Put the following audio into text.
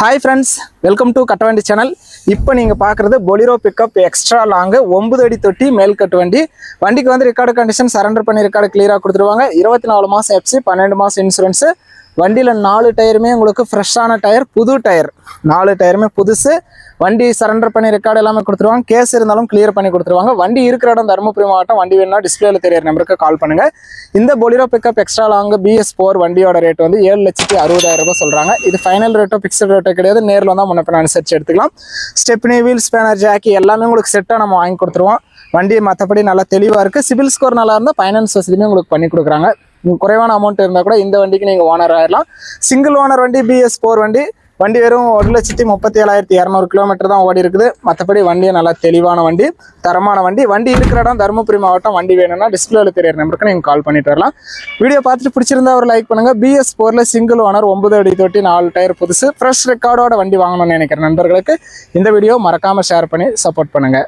Hi friends, welcome to Kattavandi channel. இப்போ நீங்கள் பார்க்குறது பொலிரோ பிக்கப் எக்ஸ்ட்ரா லாங்கு 9 அடி தொட்டி மேல் கட்டு வண்டி. வண்டிக்கு வந்து ரெக்கார்டு கண்டிஷன் சரண்டர் பண்ணி ரெக்கார்டு கிளியராக கொடுத்துருவாங்க. 24 மாதம் எஃப்சி, 12 மாதம் இன்சூரன்ஸு. வண்டியில் 4 டயருமே உங்களுக்கு ஃப்ரெஷ்ஷான டயர், புது டயர். 4 டயருமே புதுசு. வண்டி சரண்டர் பண்ணி ரெக்கார்டு எல்லாமே கொடுத்துருவாங்க. கேஸ் இருந்தாலும் கிளியர் பண்ணி கொடுத்துருவாங்க. வண்டி இருக்கிற இடம் தருமபுரி மாவட்டம். வண்டி வேணும்னா டிஸ்பிளேல தெரியற நம்பருக்கு கால் பண்ணுங்க. இந்த Bolero pickup extra long BS4 வண்டியோட ரேட் வந்து 7,60,000 ரூபாய் சொல்றாங்க. இது ஃபைனல் ரேட்டோ பிக்சட் ரேட்டோ கிடையாது. நேரில் வந்தால் முன்னப்பின அனுசரிச்சு எடுத்துக்கலாம். ஸ்டெப்னி, வீல் ஸ்பேனர், ஜாக்கி எல்லாமே உங்களுக்கு செட்டாக நம்ம வாங்கி கொடுத்துருவோம். வண்டி மற்றபடி நல்லா தெளிவாக இருக்குது. சிபில் ஸ்கோர் நல்லா இருந்தால் ஃபைனான்ஸ் வசதியுமே உங்களுக்கு பண்ணி கொடுக்குறாங்க. குறைவான அமௌண்ட் இருந்தால் கூட இந்த வண்டிக்கு நீங்கள் ஓனர் ஆயிடலாம். சிங்கிள் ஓனர் வண்டி, BS4 வண்டி. வண்டி வெறும் 1,37,200 கிலோமீட்டர் தான் ஓடி இருக்குது. மற்றபடி வண்டியை நல்லா தெளிவான வண்டி, தரமான வண்டி. வண்டி இருக்கிற இடம் தருமபுரி மாவட்டம். வண்டி வேணும்னா டிஸ்பிளேல தெரியற நம்பருக்கு நீங்கள் கால் பண்ணிட்டு வரலாம். வீடியோ பார்த்துட்டு பிடிச்சிருந்தா ஒரு லைக் பண்ணுங்க. BS4ல சிங்கிள் ஓனர், 9 அடி தொட்டி, 4 டயர் புதுசு, ஃப்ரெஷ் ரெக்கார்டோட வண்டி வாங்கணும்னு நினைக்கிற நண்பர்களுக்கு இந்த வீடியோ மறக்காம ஷேர் பண்ணி சப்போர்ட் பண்ணுங்க.